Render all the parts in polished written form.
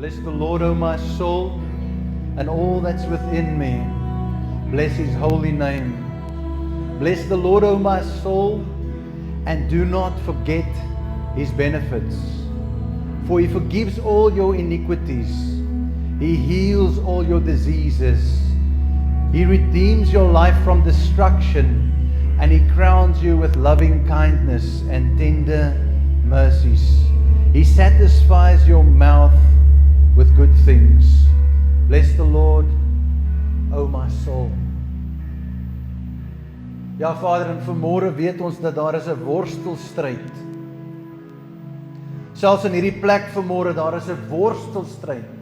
Bless the Lord, O my soul, and all that's within me. Bless His holy name. Bless the Lord, O my soul, and do not forget His benefits. For He forgives all your iniquities. He heals all your diseases. He redeems your life from destruction, and He crowns you with loving kindness and tender mercies. He satisfies your mouth with good things. Bless the Lord, O my soul. Ja, Vader, en vanmôre weet ons dat daar is 'n worstelstryd. Selfs in hierdie plek vanmôre, daar is 'n worstelstryd.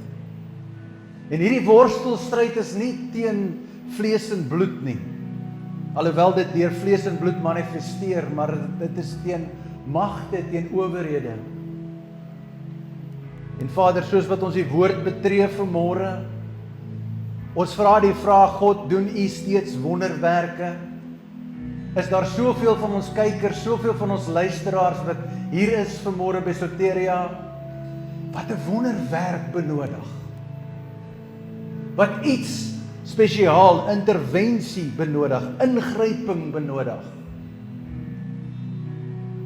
En hierdie worstelstryd is nie teen vlees en bloed nie. Alhoewel dit deur vlees en bloed manifesteer, maar dit is teen magte, teen owerhede. En Vader, soos wat ons die woord betree vanmôre, ons vra die vraag, God, doen U steeds wonderwerke? Is daar soveel van ons kykers, soveel van ons luisteraars wat hier is vanmôre by Soteria, wat 'n wonderwerk benodig? Wat iets spesiaal, intervensie benodig, ingryping benodig.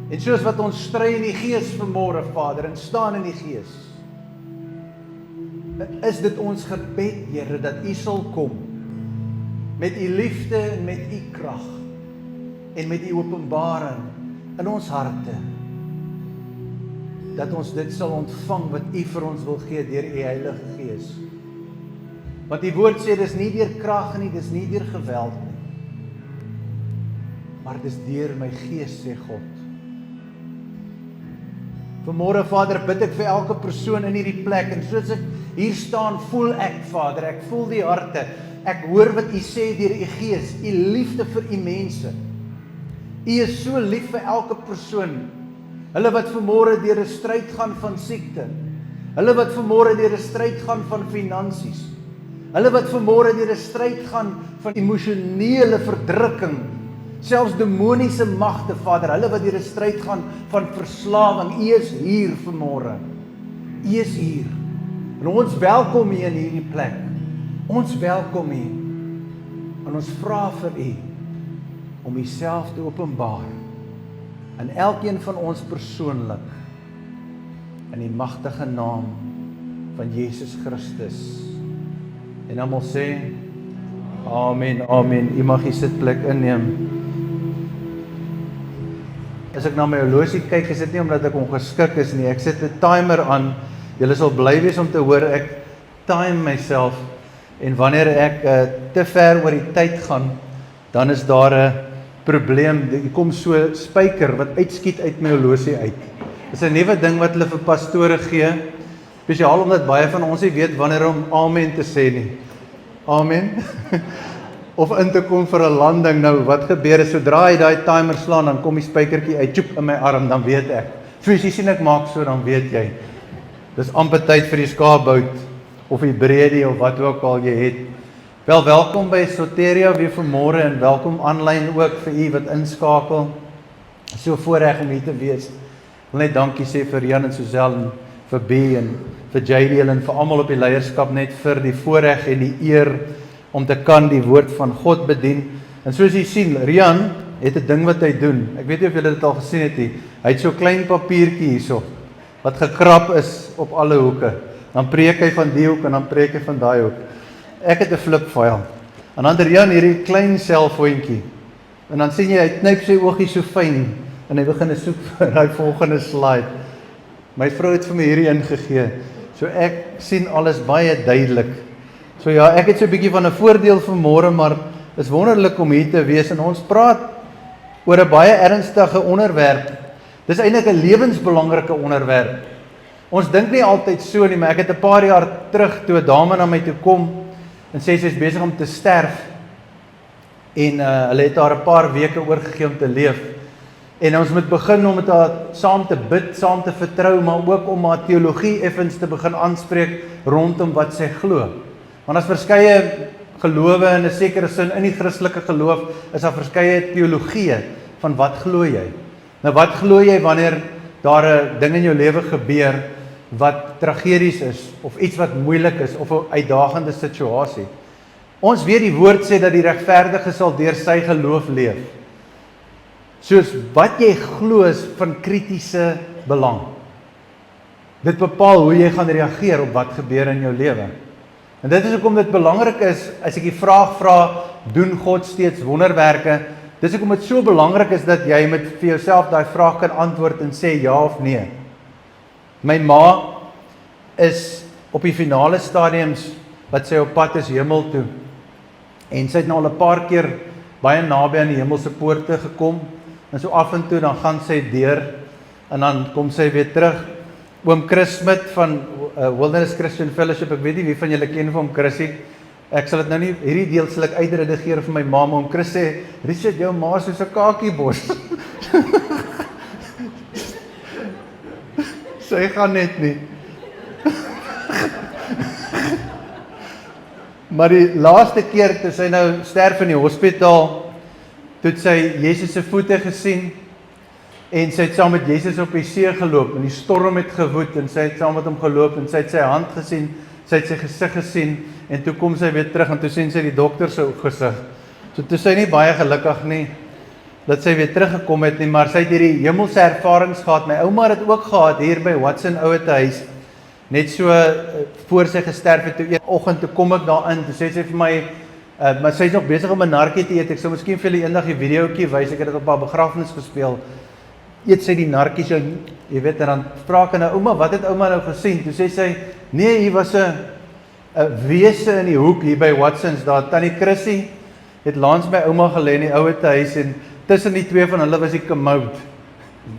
En soos wat ons stry in die Gees vanmôre, Vader, en staan in die Gees, is dit ons gebed, Here, dat U sal kom met U liefde en met U krag en met U openbaring in ons harte, dat ons dit sal ontvang wat U vir ons wil gee deur U Heilige Gees. Want die woord sê, dis nie deur krag nie, dis nie deur geweld nie, maar dis deur my Gees, sê God. Vanmôre, Vader, bid ek vir elke persoon in hierdie plek, en soos ek hier staan, voel ek, Vader, ek voel die harte, ek hoor wat U sê deur U Gees, U liefde vir U mense. U is so lief vir elke persoon, hulle wat vanmôre deur 'n stryd gaan van siekte, hulle wat vanmôre deur 'n stryd gaan van finansies, hulle wat vanmôre deur 'n stryd gaan van emosionele verdrukking, selfs demoniese magte, Vader, hulle wat deur 'n stryd gaan van verslawing. U is hier vanmôre. U is hier. En ons welkom U in hierdie plek. Ons welkom U. En ons vra vir U om Uself te openbaar aan elkeen van ons persoonlik in die magtige naam van Jesus Christus. En almal sê amen, amen. U mag U sitplek inneem. As ek na my horlosie kyk, is dit nie omdat ek ongeskik is nie. Ek sit 'n timer aan. Julle sal bly wees om te hoor ek time myself, en wanneer ek te ver oor die tyd gaan, dan is daar 'n probleem. Dit kom so spyker wat uitskiet uit my horlosie uit. Dis 'n nuwe ding wat hulle vir pastore gee, spesiaal omdat baie van ons nie weet wanneer om amen te sê nie. Amen. Of in te kom vir 'n landing. Nou, wat gebeur is, sodra hy daai timer slaan, dan kom die spykertjie uit, tjoep, in my arm, dan weet ek. Fisies sien ek maak so, dan weet jy. Dis amper tyd vir die skaapbout, of die breedie, of wat ook al jy het. Wel, welkom by Soteria weer vanmôre, en welkom aanlyn ook vir u wat inskakel. So voorreg om hier te wees. Ek wil net dankie sê vir Jan en Suzelle, en vir B, en vir JD, en vir almal op die leierskap, net vir die voorreg en die eer om te kan die woord van God bedien. En soos jy sien, Rian het 'n ding wat hy doen. Ek weet nie of julle dit al gesien het nie. Hy het so 'n klein papiertjie hierso, wat gekrap is op alle hoeke. Dan preek hy van die hoek, en dan preek hy van daai hoek. Ek het 'n flipfile. En dan Rian hierdie klein selfoontjie. En dan sien jy, hy knyp sy oogies so fyn, en hy begin soek vir daai volgende slide. My vrou het vir my hierdie ingegee, so ek sien alles baie duidelik. So ja, ek het so 'n bietjie van 'n voordeel vanmôre, maar is wonderlik om hier te wees, en ons praat oor 'n baie ernstige onderwerp. Dis eintlik 'n lewensbelangrike onderwerp. Ons dink nie altyd so nie, maar ek het 'n paar jaar terug toe 'n dame na my toe kom en sê sy is besig om te sterf, en hulle het haar 'n paar weke oorgegee om te leef. En ons moet begin om met haar saam te bid, saam te vertrou, maar ook om haar teologie effens te begin aanspreek rondom wat sy glo. Want as verskeie gelowe in 'n sekere sin in die Christelike geloof, is daar verskeie teologieë van wat glo jy? Nou wat glo jy wanneer daar 'n ding in jou lewe gebeur wat tragedies is, of iets wat moeilik is, of 'n uitdagende situasie. Ons weet die woord sê dat die regverdige sal deur sy geloof leef. Soos wat jy glo is van kritiese belang. Dit bepaal hoe jy gaan reageer op wat gebeur in jou lewe. En dit is hoekom dit belangrik is, as ek die vraag vra, doen God steeds wonderwerke? Dis hoekom dit so belangrik is dat jy met vir jouself daai vraag kan antwoord en sê ja of nee. My ma is op die finale stadiums wat sy op pad is hemel toe. En sy het nou al 'n paar keer baie naby aan die hemelse poorte gekom. En so af en toe dan gaan sy deur en dan kom sy weer terug. Oom Chris Smit van Wilderness Christian Fellowship, ek weet nie wie van julle ken vir hom Chrissie. Ek sal dit nou nie, hierdie deel sal ek uitredigeer vir my ma, maar oom Chris sê, Richard, jou ma is soos 'n kakiebos. Sy gaan net nie. Maar die laaste keer toe sy nou sterf in die hospitaal, toe het sy Jesus se voete gesien en sy het saam met Jesus op die see geloop en die storm het gewoed en sy het saam met hom geloop en sy het sy hand gesien, sy het sy gesig gesien en toe kom sy weer terug en toe sien sy die dokter se gesig. So toe sy nie baie gelukkig nie dat sy weer teruggekom het nie, maar sy het hierdie hemelse ervarings gehad. My ouma het dit ook gehad hier by Watson ouete huis. Net so voor sy gesterf het, toe een oggend toe kom ek daar in, toe sê sy vir my, maar sy is nog besig om 'n narkie te eet. Ek sou miskien vir julle eendag die videoetjie wys, ek het dit op haar begrafnis gespeel. Eet sy die narkie so, jy weet, en dan vra ek nou, ouma, wat het ouma nou gesien? Toe sê sy, nee, hier was 'n wese in die hoek hier by Watsons, daar tannie Chrissie het langs my ouma gelê in die ouete huis en tussen die twee van hulle was die komout.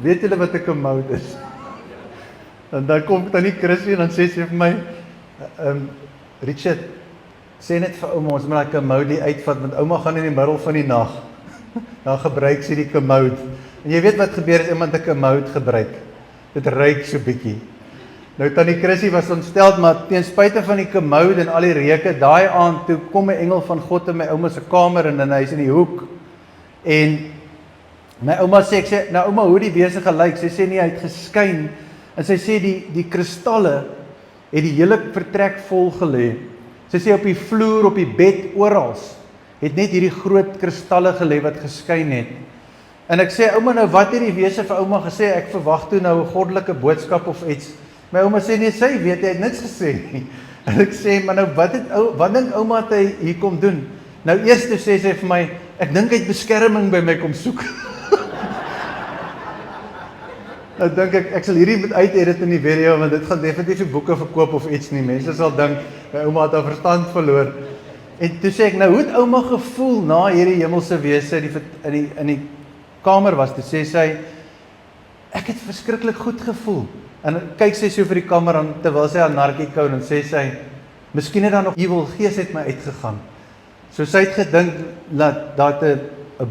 Weet julle wat 'n komout is? En dan kom tannie Chrissie en dan sê sy vir my, Richard, sê net vir ouma, ons moet daai komout uitvat, want ouma gaan in die middel van die nag. Dan gebruik sy die komout. En jy weet wat gebeur as iemand 'n komout gebruik? Dit ruik so bietjie. Nou tannie Chrissie was ontstel, maar ten spyte van die komout en al die reuke, daai aand toe kom 'n engel van God in my ouma se kamer en hy's in die hoek. En my ouma sê, ek sê, nou ouma, hoe die wese gelyk? Sy sê nee, hy het geskyn. En sy sê die kristalle het die hele vertrek vol gelê. Sy sê op die vloer, op die bed, oral het net hierdie groot kristalle gelê wat geskyn het. En ek sê, ouma, nou wat het die wese vir ouma gesê? Ek verwag toe nou 'n goddelike boodskap of iets. My ouma sê nee, sy weet, hy het niks gesê nie. En ek sê, maar nou wat dink ouma het hy hier kom doen? Nou eers sê sy vir my, ek dink hy het beskerming by my kom soek. Nou dink ek sal hierdie moet uit-edit in die video, want dit gaan definitief nie boeke verkoop of iets nie. Mense sal dink, my ouma het haar verstand verloor. En toe sê ek, nou hoe het ouma gevoel na hierdie hemelse wese in die kamer was? Toe sê sy, ek het verskriklik goed gevoel. En kyk sy so vir die kamer aan, terwyl sy haar narkie kou, en sê sy, miskien het daar nog evil gees uit my uitgegaan. So sy het gedink, dat 'n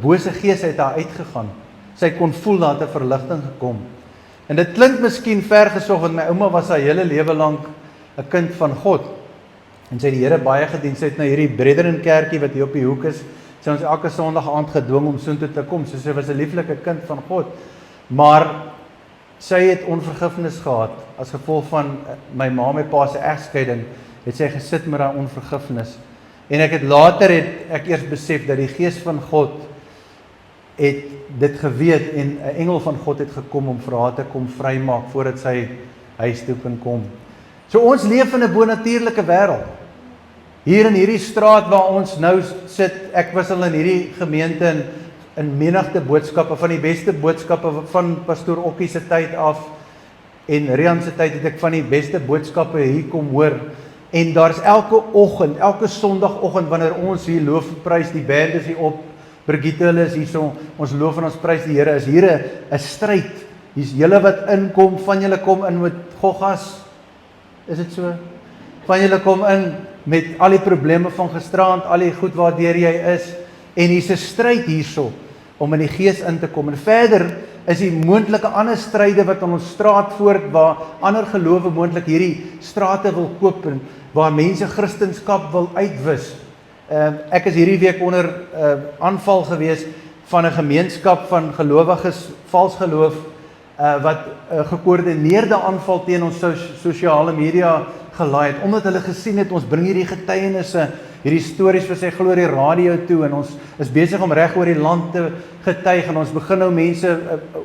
bose gees uit haar uitgegaan. Sy kon voel dat 'n verligting gekom. En dit klink miskien vergesog, want my ouma was haar hele lewe lank 'n kind van God. En sy het die Here baie gedien. Sy het nou hierdie Brethren kerkie wat hier op die hoek is, sy ons elke Sondag aand gedwing om soontoe te kom. So sy was 'n lieflike kind van God. Maar sy het onvergifnis gehad as gevolg van my ma en my pa se egskeiding. Het sy gesit met daai onvergifnis. En later het ek eers besef dat die Gees van God het dit geweet en 'n engel van God het gekom om vir haar te kom vrymaak voordat sy huis toe kan kom. So ons leef in 'n bonatuurlike wêreld. Hier in hierdie straat waar ons nou sit, ek was al in hierdie gemeente in menigte boodskappe, van die beste boodskappe van pastoor Okkie se tyd af en Rian se tyd het ek van die beste boodskappe hier kom hoor. En daar's elke oggend, elke Sondagoggend wanneer ons hier loof en prys, die band is hier op, Brigitte hulle is hier so, ons loof en ons prys die Here, is hier 'n stryd. Hier's julle wat inkom, van julle kom in met goggas. Is dit so? Van julle kom in met al die probleme van gisteraand, al die goed waardeur jy is, en hier's 'n stryd hierso om in die gees in te kom. En verder is die moontlike ander stryde wat aan ons straat voort, waar ander gelowe moontlik hierdie strate wil koop en waar mense Christendom wil uitwis. Ek is hierdie week onder aanval gewees van 'n gemeenskap van gelowiges, vals geloof, wat gekoördineerde aanval teen ons sosiale media gelaai het, omdat hulle gesien het, ons bring hierdie getuienisse, hierdie stories vir sy glorie radio toe, en ons is besig om reg oor die land te getuig, en ons begin nou mense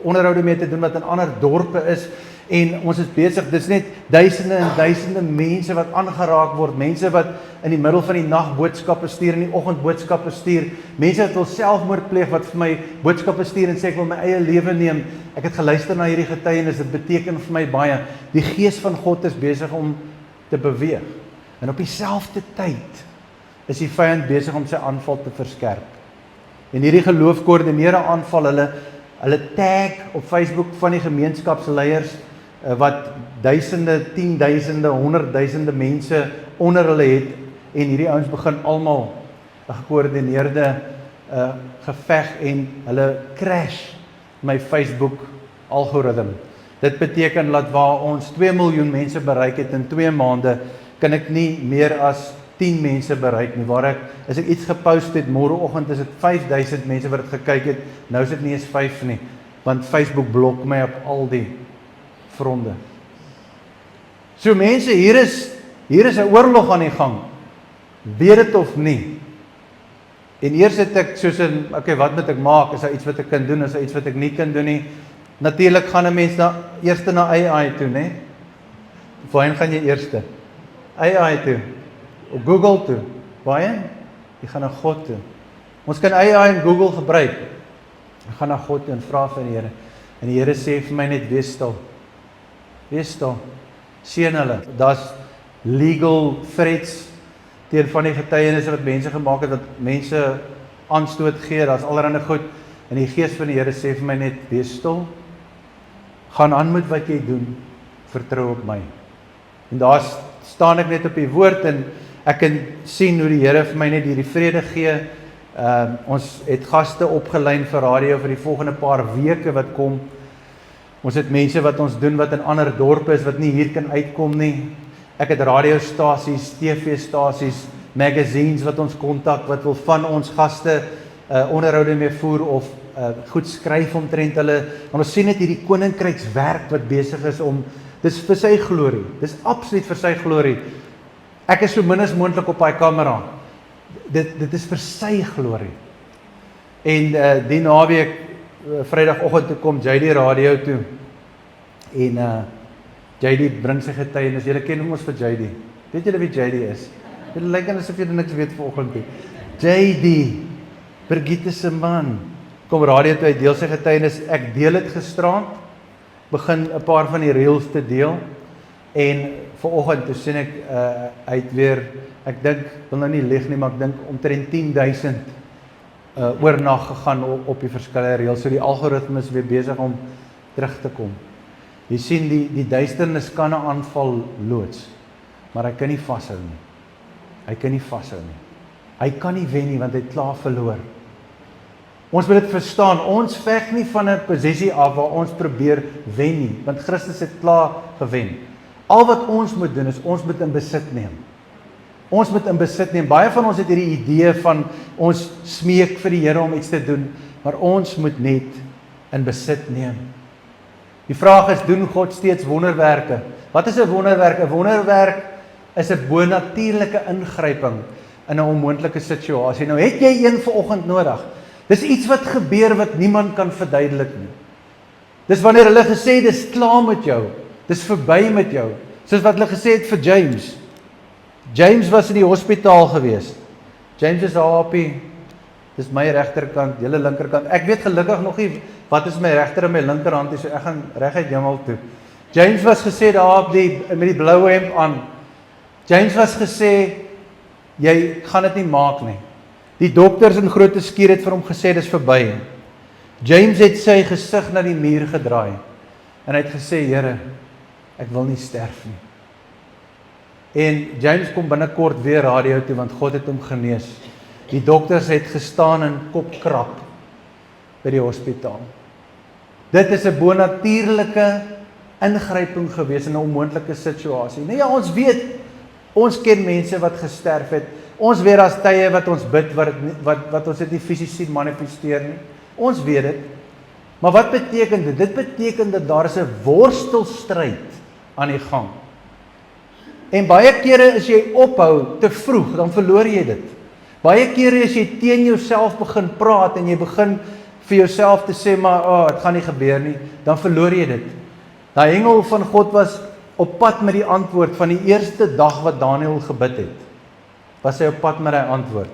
onderhoude mee te doen wat in ander dorpe is, en ons is besig, dis net duisende en duisende mense wat aangeraak word, mense wat in die middel van die nag boodskappe stuur, in die oggend boodskappe stuur, mense wat wil selfmoord pleeg, wat vir my boodskappe stuur en sê ek wil my eie lewe neem. Ek het geluister na hierdie getuienis, dit beteken vir my baie. Die gees van God is besig om te beweeg. En op dieselfde tyd is die vyand besig om sy aanval te verskerp. En hierdie geloofkoördineerde aanval, hulle tag op Facebook van die gemeenskapsleiers wat duisende, 10.000, 100.000 mense onder hulle het, en hierdie ouens begin almal 'n gekoördineerde geveg, en hulle crash my Facebook algoritme. Dit beteken dat waar ons 2 miljoen mense bereik het in 2 maande, kan ek nie meer as 10 mense bereik nie. Waar as ek iets gepost het, môreoggend is dit 5.000 mense wat dit gekyk het, nou is dit nie eens 5 nie, want Facebook blok my op al die fronde. So mense, hier is 'n oorlog aan die gang, weet dit of nie. En eers het ek soos in, okay, wat moet ek maak, is daar iets wat ek kan doen, is daar iets wat ek nie kan doen nie. Natuurlik gaan 'n mens eers na AI toe, né? Waarheen gaan jy eerste? AI toe, of Google toe. Waarheen? Jy gaan na God toe. Ons kan AI en Google gebruik. Ek gaan na God toe en vra vir die Here. En die Here sê vir my net, wees stil. Wees stil. Seën hulle. Daar's legal threats teen van die getuienisse wat mense gemaak het, dat mense aanstoot gee, daar's allerlei goed. En die gees van die Here sê vir my net, wees stil. Gaan aan met wat jy doen. Vertrou op my. En daar staan ek net op die woord, en ek kan sien hoe die Here vir my net hierdie vrede gee. Ons het gaste opgelyn vir radio vir die volgende paar weke wat kom. Ons het mense wat ons doen wat in ander dorpe is, wat nie hier kan uitkom nie. Ek het radiostasies, TV-stasies, magazines wat ons kontak, wat wil van ons gaste onderhoude mee voer, of goed skryf omtrent hulle. Want ons sien net hierdie koninkrykswerk wat besig is om, dis vir sy glorie, dis absoluut vir sy glorie. Ek is so min as moontlik op daai kamera. Dit is vir sy glorie. En die naweek, Vrydagoggend toe kom JD radio toe, en JD bring sy getuienis. Julle ken hom ons vir JD. Weet julle wie JD is? Julle lyk asof julle niks weet vanoggend nie. JD, Brigitte se man, kom radio toe, hy deel sy getuienis. Ek deel dit gisteraand, begin 'n paar van die reels te deel, en vanoggend toe sien ek, hy het weer, ek dink, wil nou nie lieg nie, maar ek dink omtrent 10.000 oornag gegaan op die verskillende reels. So die algoritme is weer besig om terug te kom. Jy sien, die duisternis kan 'n aanval loods, maar hy kan nie vashou nie. Hy kan nie vashou nie. Hy kan nie wen nie, want hy het klaar verloor. Ons moet dit verstaan, ons veg nie van 'n posisie af waar ons probeer wen nie, want Christus het klaar gewen. Al wat ons moet doen is, ons moet in besit neem. Ons moet in besit neem. Baie van ons het hierdie idee van, ons smeek vir die Here om iets te doen, maar ons moet net in besit neem. Die vraag is, doen God steeds wonderwerke? Wat is 'n wonderwerk? 'n Wonderwerk is 'n bonatuurlike ingryping in 'n onmoontlike situasie. Nou het jy een vanoggend nodig. Dis iets wat gebeur wat niemand kan verduidelik nie. Dis wanneer hulle gesê het, dis klaar met jou. Dis verby met jou. Soos wat hulle gesê het vir James. James was in die hospitaal gewees. James is daar op die, dis my regterkant, julle linkerkant. Ek weet gelukkig nog nie wat is my regter en my linkerhand, so ek gaan reguit hemel toe. James was gesê daar op die, met die blou hemp aan. James was gesê, jy gaan dit nie maak nie. Die dokters in groot skuur het vir hom gesê, dis verby. James het sy gesig na die muur gedraai, en hy het gesê, Here, ek wil nie sterf nie. En James kom binnekort weer radio toe, want God het hom genees. Die dokters het gestaan in kopkrap by die hospitaal. Dit is 'n bonatuurlike ingryping gewees in 'n onmoontlike situasie. Nee, ja, ons weet, ons ken mense wat gesterf het. Ons weet daar's tye wat ons bid, wat ons dit nie fisies sien manifesteer nie. Ons weet dit. Maar wat beteken dit? Dit beteken dat daar is 'n worstelstryd aan die gang. En baie kere as jy ophou te vroeg, dan verloor jy dit. Baie kere as jy teen jouself begin praat en jy begin vir jouself te sê, maar dit gaan nie gebeur nie, dan verloor jy dit. Daai engel van God was op pad met die antwoord van die eerste dag wat Daniël gebid het. Was hy op pad met die antwoord.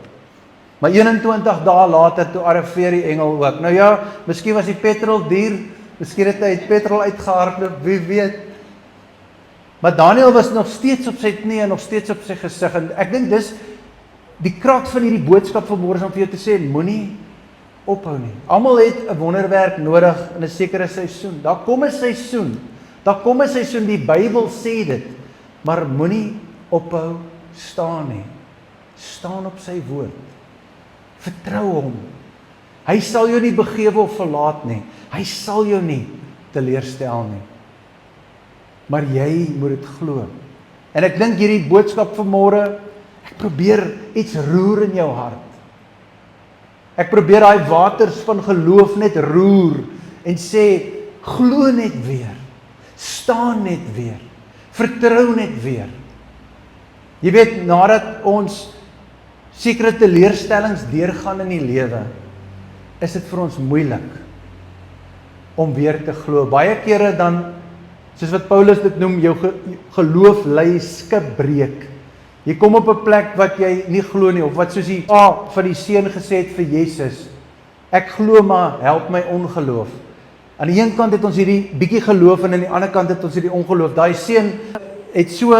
Maar 21 dae later toe arriveer die engel ook. Nou ja, miskien was die petrol duur, miskien het hy petrol uitgehardloop, wie weet. Maar Daniël was nog steeds op sy knie en nog steeds op sy gesig. En ek dink dis die krag van hierdie boodskap vanmôre om vir jou te sê, moenie ophou nie. Almal het 'n wonderwerk nodig in 'n sekere seisoen. Daar kom 'n seisoen. Daar kom 'n seisoen, die Bybel sê dit. Maar moenie ophou staan nie. Staan op sy woord. Vertrou hom. Hy sal jou nie begewe of verlaat nie. Hy sal jou nie teleurstel nie. Maar jy moet dit glo. En ek dink hierdie boodskap vanmôre, ek probeer iets roer in jou hart. Ek probeer daai waters van geloof net roer en sê, glo net weer. Staan net weer. Vertrou net weer. Jy weet, nadat ons sekere teleurstellings deurgaan in die lewe, is dit vir ons moeilik om weer te glo. Baie kere dan, soos wat Paulus dit noem, jou geloof ly skipbreek. Jy kom op 'n plek wat jy nie glo nie, of wat soos die pa van die seun gesê het vir Jesus, ek glo maar, help my ongeloof. Aan die een kant het ons hierdie bietjie geloof en aan die ander kant het ons hierdie ongeloof. Daai seun het so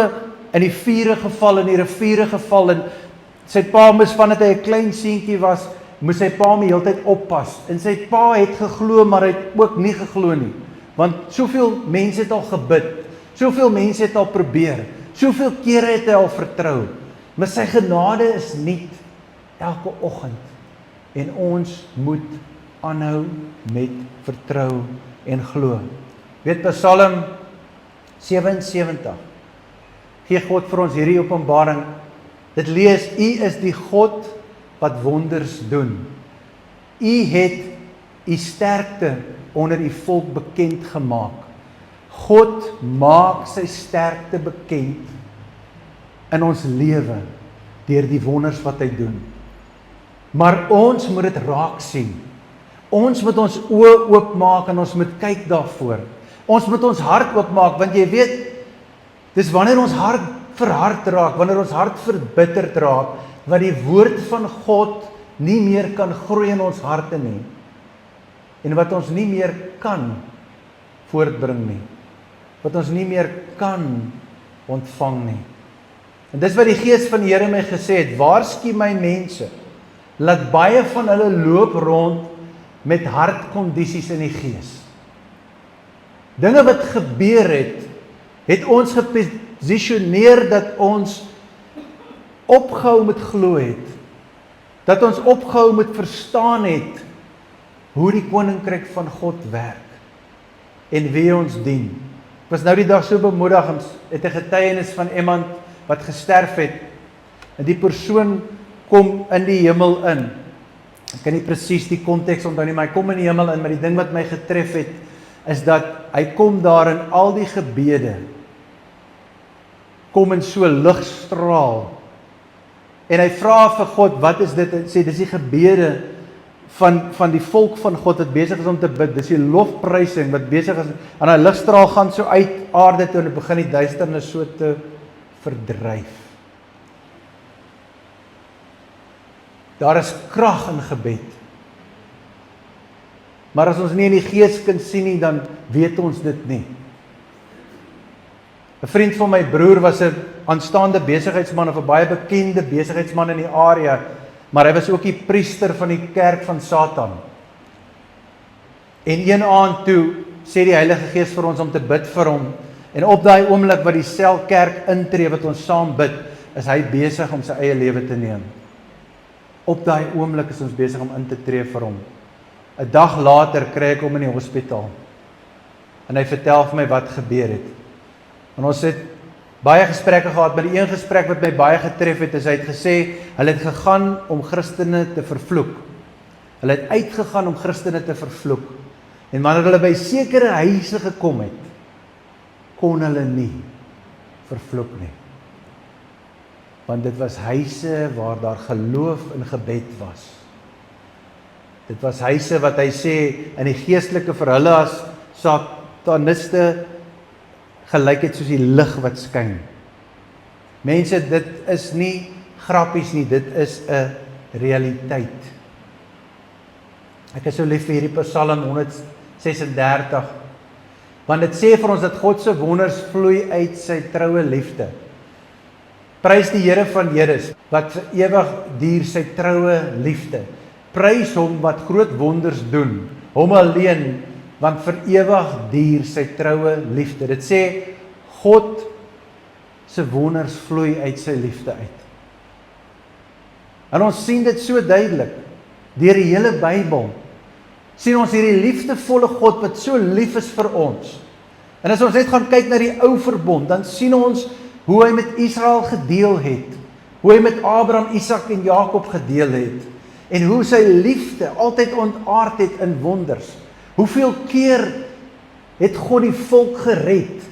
in die vure geval, in die riviere geval, en sy pa moes vandat hy 'n klein seentjie was, moes sy pa hom die hele tyd oppas. En sy pa het geglo, maar hy het ook nie geglo nie. Want soveel mense het al gebid, soveel mense het al probeer, soveel kere het hy al vertrou. Maar sy genade is nuut elke oggend. En ons moet aanhou met vertrou en glo. Weet Psalm 77. Gee God vir ons hierdie openbaring. Dit lees, U is die God wat wonders doen. U het U sterkte onder U volk bekend gemaak. God maak sy sterkte bekend in ons lewe deur die wonders wat hy doen. Maar ons moet dit raak sien. Ons moet ons oë oopmaak en ons moet kyk daarvoor. Ons moet ons hart oopmaak, want jy weet, dis wanneer ons hart verhard raak, wanneer ons hart verbitterd raak, wat die woord van God nie meer kan groei in ons harte nie. En wat ons nie meer kan voortbring nie. Wat ons nie meer kan ontvang nie. En dis wat die Gees van die Here my gesê het, waarsku my mense, laat baie van hulle loop rond met hartkondisies in die gees. Dinge wat gebeur het ons geposisioneer dat ons opgehou met glo het, dat ons opgehou met verstaan het hoe die koninkryk van God werk en wie ons dien. Ek was nou die dag so bemoedig, het 'n getuienis van iemand wat gesterf het, en die persoon kom in die hemel in. Ek kan nie presies die konteks onthou nie, maar hy kom in die hemel in, maar die ding wat my getref het, is dat hy kom daar in al die gebede, kom in so ligstraal, en hy vra vir God, wat is dit? En sê, dis die gebede van die volk van God wat besig is om te bid, dis die lofprysing wat besig is, en hy ligstraal gaan so uit aarde toe, en het begin die duisternis so te verdryf. Daar is krag in gebed. Maar as ons nie in die gees kan sien nie, dan weet ons dit nie. 'n Vriend van my broer was 'n aanstaande besigheidsman, of 'n baie bekende besigheidsman in die area, maar hy was ook die priester van die kerk van Satan. En een aand toe sê die Heilige Gees vir ons om te bid vir hom, en op daai oomblik wat die selkerk intree, wat ons saam bid, is hy besig om sy eie lewe te neem. Op daai oomblik is ons besig om in te tree vir hom. 'n Dag later kry ek hom in die hospitaal. En hy vertel vir my wat gebeur het. En ons het baie gesprekke gehad, maar die een gesprek wat my baie getref het, is hy het gesê, hulle het gegaan om Christene te vervloek. Hulle het uitgegaan om Christene te vervloek. En wanneer hulle by sekere huise gekom het, kon hulle nie vervloek nie. Want dit was huise waar daar geloof en gebed was. Dit was huise wat hy sê, in die geestelike vir hulle as sataniste gelyk het soos die lig wat skyn. Mense, dit is nie grappies nie, dit is 'n realiteit. Ek is so lief vir hierdie Psalm 136, want dit sê vir ons dat God se wonders vloei uit sy troue liefde. Prys die Here van Heres, wat vir ewig duur sy troue liefde. Prys hom wat groot wonders doen, hom alleen, want vir ewig duur sy troue liefde. Dit sê, God se wonders vloei uit sy liefde uit. En ons sien dit so duidelik, deur die hele Bybel, sien ons hierdie liefdevolle God, wat so lief is vir ons. En as ons net gaan kyk na die ou verbond, dan sien ons hoe hy met Israel gedeel het, hoe hy met Abraham, Isak en Jakob gedeel het, en hoe sy liefde altyd ontaard het in wonders. Hoeveel keer het God die volk gered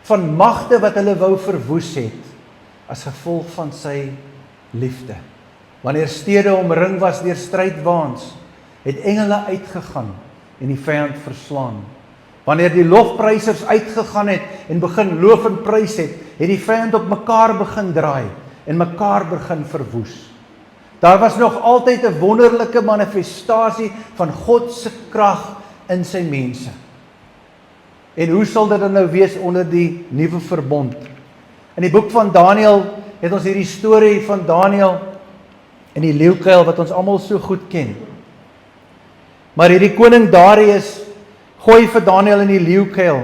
van magte wat hulle wou verwoes het, as gevolg van sy liefde. Wanneer stede omring was deur strydwaans, het engele uitgegaan en die vyand verslaan. Wanneer die lofprysers uitgegaan het en begin loof en prys het, het die vyand op mekaar begin draai en mekaar begin verwoes. Daar was nog altyd 'n wonderlike manifestasie van God se krag in sy mense. En hoe sal dit dan nou wees onder die nuwe verbond? In die boek van Daniël het ons hierdie storie van Daniël in die leeukuil wat ons almal so goed ken. Maar hierdie koning Darius gooi vir Daniël in die leeukuil,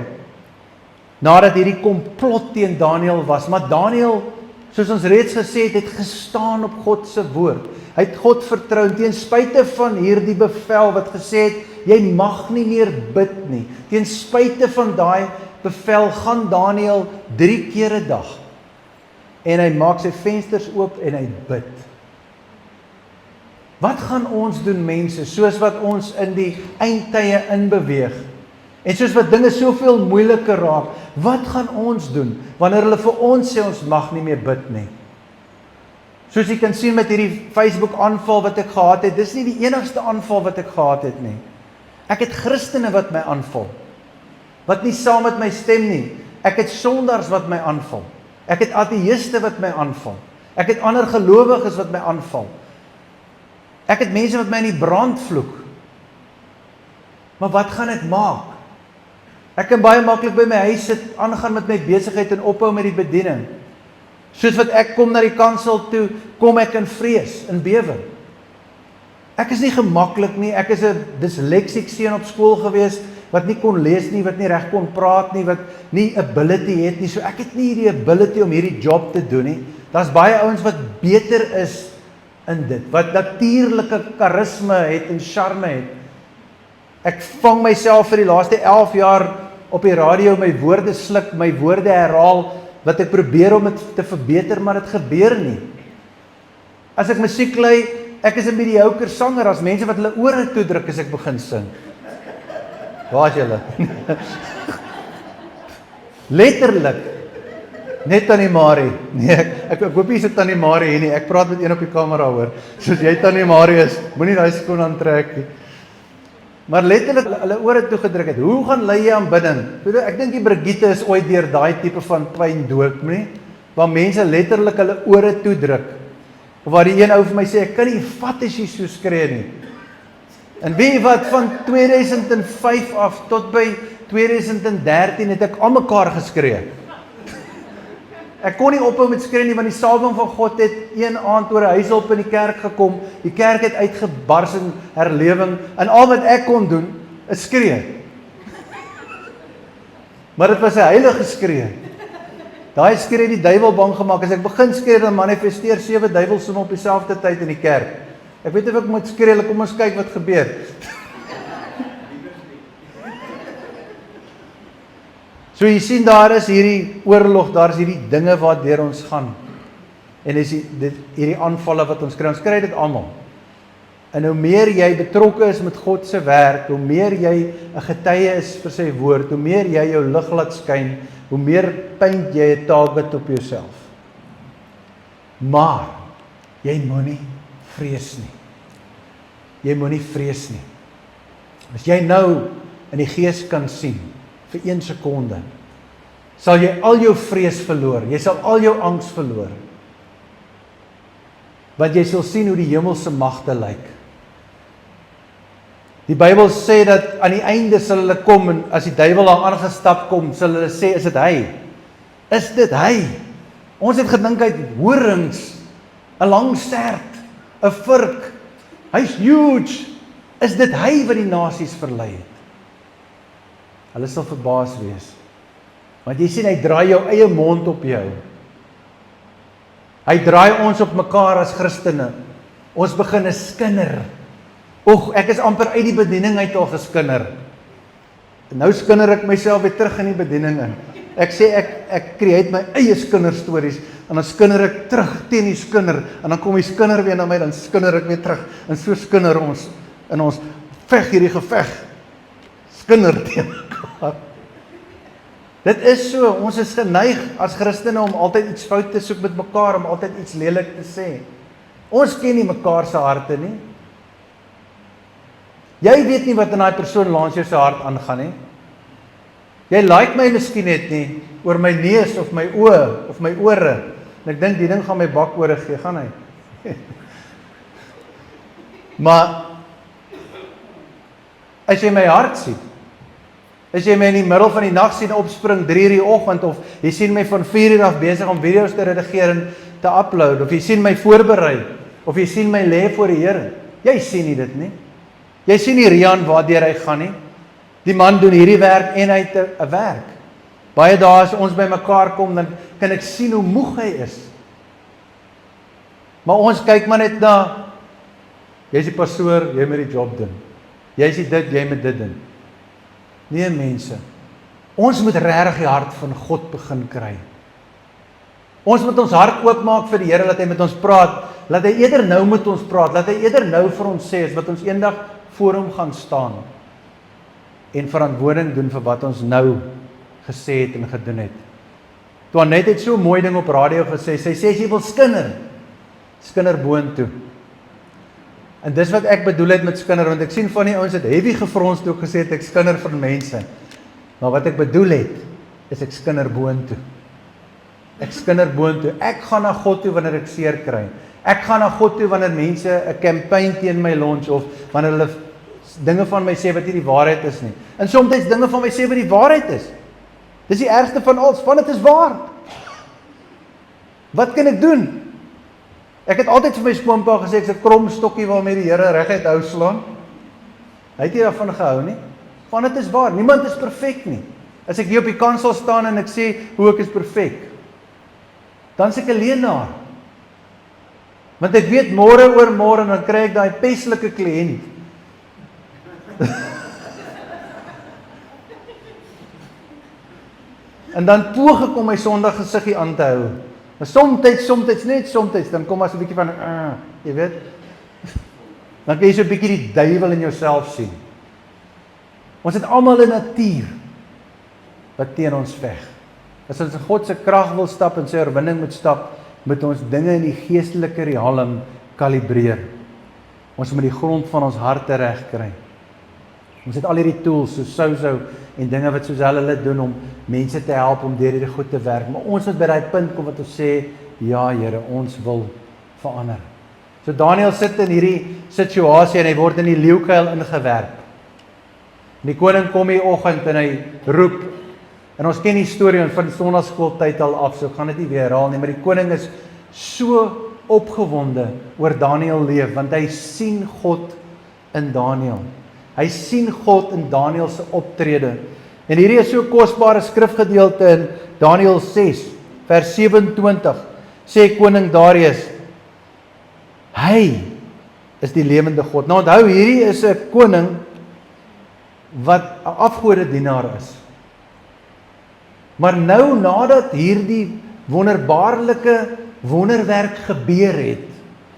nadat hierdie komplot teen Daniël was. Maar Daniël, soos ons reeds gesê het, het gestaan op God se woord. Hy het God vertrou, ten spyte van hierdie bevel wat gesê het, jy mag nie meer bid nie. Ten spyte van daai bevel gaan Daniël 3 keer 'n dag. En hy maak sy vensters oop en hy bid. Wat gaan ons doen, mense, soos wat ons in die eindtye inbeweeg? En soos wat dinge soveel moeiliker raak, wat gaan ons doen wanneer hulle vir ons sê ons mag nie meer bid nie? Soos jy kan sien met hierdie Facebook aanval wat ek gehad het, dis nie die enigste aanval wat ek gehad het nie. Ek het Christene wat my aanval, wat nie saam met my stem nie. Ek het sondaars wat my aanval. Ek het ateïste wat my aanval. Ek het ander gelowiges wat my aanval. Ek het mense wat my in die brand vloek. Maar wat gaan ek maak? Ek kan baie maklik by my huis sit, aangaan met my besigheid en ophou met die bediening. Soos wat ek kom na die kansel toe, kom ek in vrees, in bewe. Ek is nie gemaklik nie, ek is 'n dysleksiek seun op skool gewees, wat nie kon lees nie, wat nie reg kon praat nie, wat nie ability het nie, so ek het nie hierdie ability om hierdie job te doen nie. Daar's baie ouens wat beter is in dit, wat natuurlike karisme het en charme het. Ek vang myself vir die laaste 11 jaar op die radio, my woorde sluk, my woorde herhaal, wat ek probeer om dit te verbeter, maar dit gebeur nie. As ek musiek lei, ek is 'n mediocre sanger, as mense wat hulle ore toedruk as ek begin sing. Waar is julle? Letterlik, net Tannie Marie. Nee, ek hoop jy sit Tannie Marie hier nie, ek praat met een op die kamera hoor. Soos jy Tannie Marie is, moenie daai skoon aantrek nie. Maar letterlik hulle ore toegedruk het. Hoe gaan lei jy aanbidding? Ek dink die Brigitte is ooit deur daai tipe van pyn dood, nie? Waar mense letterlik hulle ore toedruk. Of waar die een ou vir my sê, ek kan nie vat as jy so skree nie. En weet jy wat, van 2005 af tot by 2013 het ek almekaar geskree. Ek kon nie ophou met skree nie, want die salwing van God het een aand oor 'n huishulp in die kerk gekom. Die kerk het uitgebars in herlewing, en al wat ek kon doen, is skree. Maar dit was 'n heilige skree. Daai skree het die duiwel bang gemaak. As ek begin skree, dan manifesteer 7 duiwels op dieselfde tyd in die kerk. Ek weet of ek moet skree, kom ons kyk wat gebeur. So jy sien, daar is hierdie oorlog, daar is hierdie dinge wat deur ons gaan. En is hierdie aanvalle wat ons kry dit almal. En hoe meer jy betrokke is met God se werk, hoe meer jy 'n getuie is vir sy woord, hoe meer jy jou lig laat skyn, hoe meer paint jy 'n target op jouself. Maar jy moenie vrees nie. Jy moenie vrees nie. As jy nou in die gees kan sien, vir 1 sekonde, sal jy al jou vrees verloor, jy sal al jou angs verloor. Want jy sal sien hoe die hemelse magte lyk. Die Bybel sê dat aan die einde sal hulle kom, en as die duiwel daar aangestap kom, sal hulle sê, is dit hy? Is dit hy? Ons het gedink hy het horings, 'n lang stert, 'n vurk, hy's huge. Is dit hy wat die nasies verlei het? Hulle sal verbaas wees. Want jy sien, hy draai jou eie mond op jou. Hy draai ons op mekaar as Christene. Ons begin 'n skinder. Ek is amper uit die bediening uit al geskinder. Nou skinder ek myself weer terug in die bediening in. Ek sê ek create my eie skinderstories, en dan skinder ek terug teen die skinder, en dan kom die skinder weer na my, dan skinder ek weer terug, en so skinder ons, en ons veg hierdie geveg, skinder teen mekaar. Dit is so, ons is geneig as Christene om altyd iets fout te soek met mekaar, om altyd iets lelik te sê. Ons ken nie mekaar se harte nie. Jy weet nie wat in daai persoon langs jou se hart aangaan nie. Jy like my miskien net nie, oor my neus, of my oë, of my ore, en ek dink die ding gaan my bakore gee, gaan hy. Maar, as jy my hart sien, as jy my in die middel van die nag sien opspring 3 uur die oggend, of jy sien my van 4 uur af besig om video's te redigeer en te upload, of jy sien my voorberei, of jy sien my lê voor die Here, jy sien nie dit nie. Jy sien nie Rian waardeur hy gaan nie. Die man doen hierdie werk en hy het 'n werk. Baie dae as ons by mekaar kom, dan kan ek sien hoe moeg hy is. Maar ons kyk maar net na, jy is die pastoor, jy moet die job doen. Jy is dit, jy moet dit doen. Nee mense, ons moet regtig die hart van God begin kry. Ons moet ons hart oopmaak vir die Here, dat hy met ons praat, laat hy eerder nou met ons praat, laat hy eerder nou vir ons sê, as wat ons eendag voor hom gaan staan, en verantwoording doen vir wat ons nou gesê het en gedoen het. Toe Annette het so 'n mooi ding op radio gesê, sy sê, as jy wil skinder boontoe. En dis wat ek bedoel het met skinder, want ek sien van die ouens het heavy gefrons toe ek gesê het, ek skinder vir mense. Maar wat ek bedoel het, is ek skinder boontoe. Ek skinder boontoe. Ek gaan na God toe wanneer ek seer kry. Ek gaan na God toe wanneer mense 'n campaign teen my launch, of wanneer hulle dinge van my sê wat nie die waarheid is nie. En soms dinge van my sê wat die waarheid is. Dis die ergste van alles, want dit is waar. Wat kan ek doen? Ek het altyd vir my skoonpa gesê, ek is 'n krom stokkie waarmee die Here reguit hou slaan. Hy het nie daarvan gehou nie. Want dit is waar, niemand is perfek nie. As ek hier op die kansel staan en ek sê hoe ek is perfek, dan is ek 'n leienaar. Want ek weet môre oor môre, dan kry ek daai peslike kliënt. En dan poog ek om my Sondag gesiggie aan te hou. Maar soms, dan kom as 'n bietjie van, jy weet, dan kan jy so 'n bietjie die duiwel in jouself sien. Ons het almal 'n natuur wat teen ons veg. As ons in God se krag wil stap en sy oorwinning moet stap, moet ons dinge in die geestelike riem kalibreer. Ons moet die grond van ons harte reg kry. Ons het al hierdie tools, so Sozo en dinge wat soos hulle doen om mense te help om deur hierdie goed te werk. Maar ons moet by daai punt kom wat ons sê, ja Here, ons wil verander. So Daniel sit in hierdie situasie en hy word in die leeukuil ingewerp. En die koning kom die oggend en hy roep, en ons ken die storie van sonnaskooltyd al af, so ek gaan dit nie weer herhaal nie, maar die koning is so opgewonde oor Daniel leef, want hy sien God in Daniel. Hy sien God in Daniel se optrede. En hierdie is so 'n kosbare skrifgedeelte in Daniel 6, vers 27, sê koning Darius, hy is die lewende God. Nou onthou, hierdie is 'n koning wat 'n afgodedienaar is. Maar nou nadat hierdie wonderbaarlike wonderwerk gebeur het,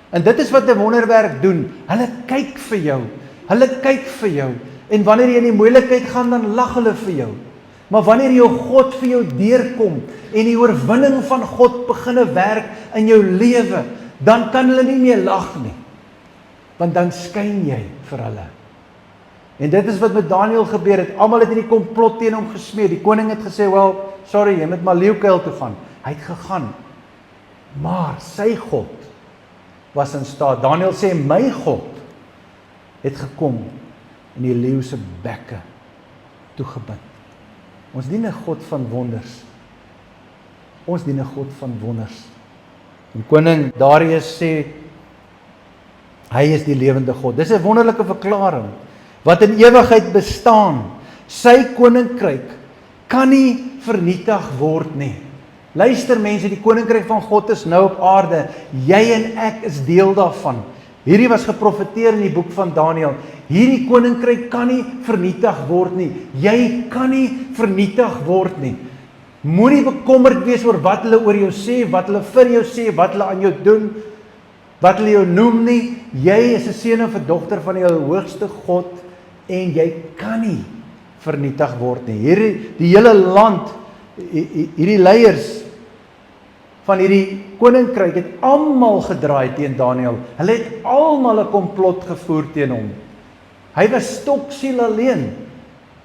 En dit is wat 'n wonderwerk doen. Hulle kyk vir jou. Hulle kyk vir jou. En wanneer jy in die moeilikheid gaan, dan lag hulle vir jou. Maar wanneer jou God vir jou deurkom en die oorwinning van God beginne werk in jou lewe, dan kan hulle nie meer lag nie. Want dan skyn jy vir hulle. En dit is wat met Daniël gebeur het. Almal het hierdie komplot teen hom gesmeed. Die koning het gesê, "Wel, sorry, jy moet maar leeukuil toe gaan." Hy het gegaan. Maar sy God was in staat. Daniël sê, "My God het gekom en die leeu se bekke toegebind." Ons dien 'n God van wonders. Ons dien 'n God van wonders. En koning Darius sê, hy is die lewende God. Dis 'n wonderlike verklaring, wat in ewigheid bestaan. Sy koninkryk kan nie vernietig word nie. Luister mense, die koninkryk van God is nou op aarde. Jy en ek is deel daarvan. Hierdie was geprofeteer in die boek van Daniël. Hierdie koninkryk kan nie vernietig word nie. Jy kan nie vernietig word nie. Moenie bekommerd wees oor wat hulle oor jou sê, wat hulle vir jou sê, wat hulle aan jou doen, wat hulle jou noem nie. Jy is 'n seun of 'n dogter van die hoogste God en jy kan nie vernietig word nie. Die hele land, hierdie leiers van hierdie koninkryk het almal gedraai teen Daniël. Hulle het almal 'n komplot gevoer teen hom. Hy was stoksiel alleen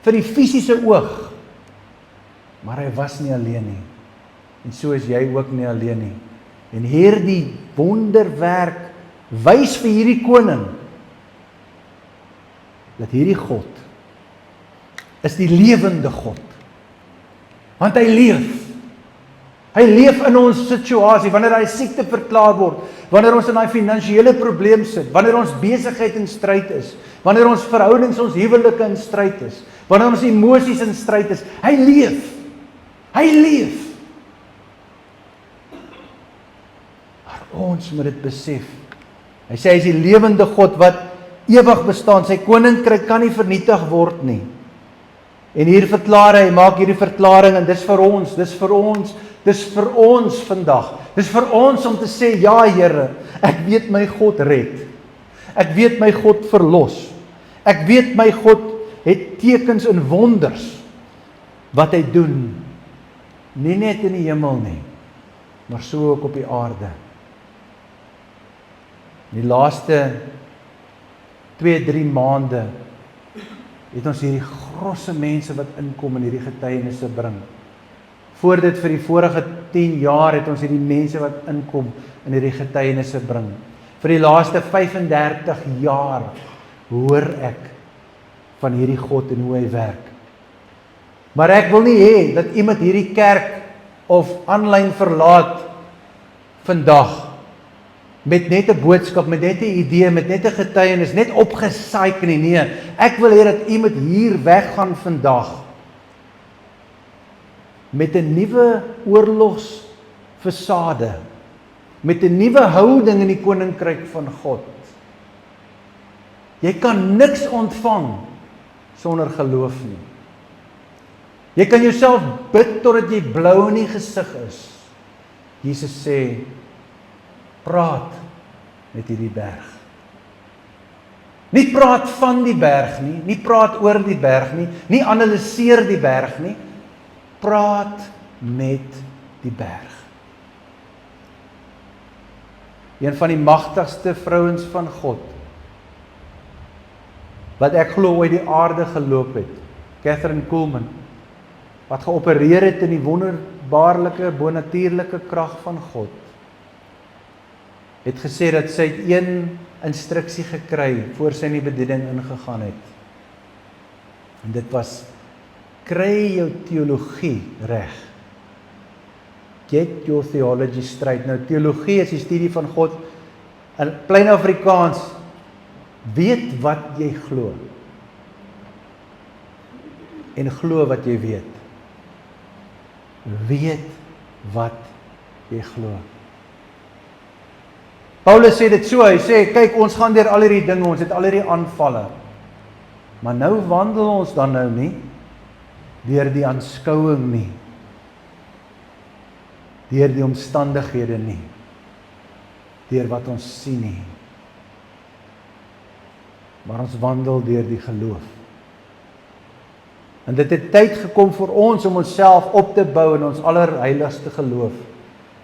vir die fisiese oog. Maar hy was nie alleen nie. En so is jy ook nie alleen nie. En hierdie wonderwerk wys vir hierdie koning dat hierdie God is die lewende God. Want hy leef. Hy leef in ons situasie, wanneer hy siekte verklaar word, wanneer ons in daai finansiële probleem sit, wanneer ons besigheid in stryd is, wanneer ons verhoudings, ons huwelike in stryd is, wanneer ons emosies in stryd is. Hy leef. Hy leef. Maar ons moet dit besef. Hy sê hy is die lewende God wat ewig bestaan. Sy koninkryk kan nie vernietig word nie. En hier verklaar hy, maak hierdie verklaring en dis vir ons, dis vir ons vandag. Dis vir ons om te sê, ja Here, ek weet my God red. Ek weet my God verlos. Ek weet my God het tekens en wonders wat hy doen. Nie net in die hemel nie, maar so ook op die aarde. Die laaste 2-3 maande het ons hierdie grosse mense wat inkom en hierdie getuienisse bring. Voor dit vir die vorige 10 jaar het ons hierdie mense wat inkom en hierdie getuienisse bring. Vir die laaste 35 jaar hoor ek van hierdie God en hoe hy werk. Maar ek wil nie hê dat iemand hierdie kerk of aanlyn verlaat vandag met net 'n boodskap, met net 'n idee, met net 'n getuienis, net opgesaik nie. Nee, ek wil hê dat iemand hier weggaan vandag met 'n nuwe oorlogsfasade, met 'n nuwe houding in die koninkryk van God. Jy kan niks ontvang sonder geloof nie. Jy kan jouself bid totdat jy blou in die gesig is. Jesus sê, praat met hierdie berg. Nie praat van die berg nie, nie praat oor die berg nie, nie analiseer die berg nie, praat met die berg. Een van die magtigste vrouens van God, wat ek glo ooit die aarde geloop het, Kathryn Kuhlman, wat geopereer het in die wonderbaarlike, bonatuurlike krag van God, het gesê dat sy een instruksie gekry voor sy in die bediening ingegaan het. En dit was, kry jou teologie reg. Get your theology straight. Nou, teologie is die studie van God, in plain Afrikaans, weet wat jy glo. En glo wat jy weet. Weet wat jy glo. Paulus sê dit so, hy sê, kyk, ons gaan deur al hierdie dinge, ons het al hierdie aanvalle. Maar nou wandel ons dan nou nie deur die aanskouing nie. Deur die omstandighede nie. deur wat ons sien nie, maar ons wandel deur die geloof. En dit het tyd gekom vir ons om onsself op te bou in ons allerheiligste geloof.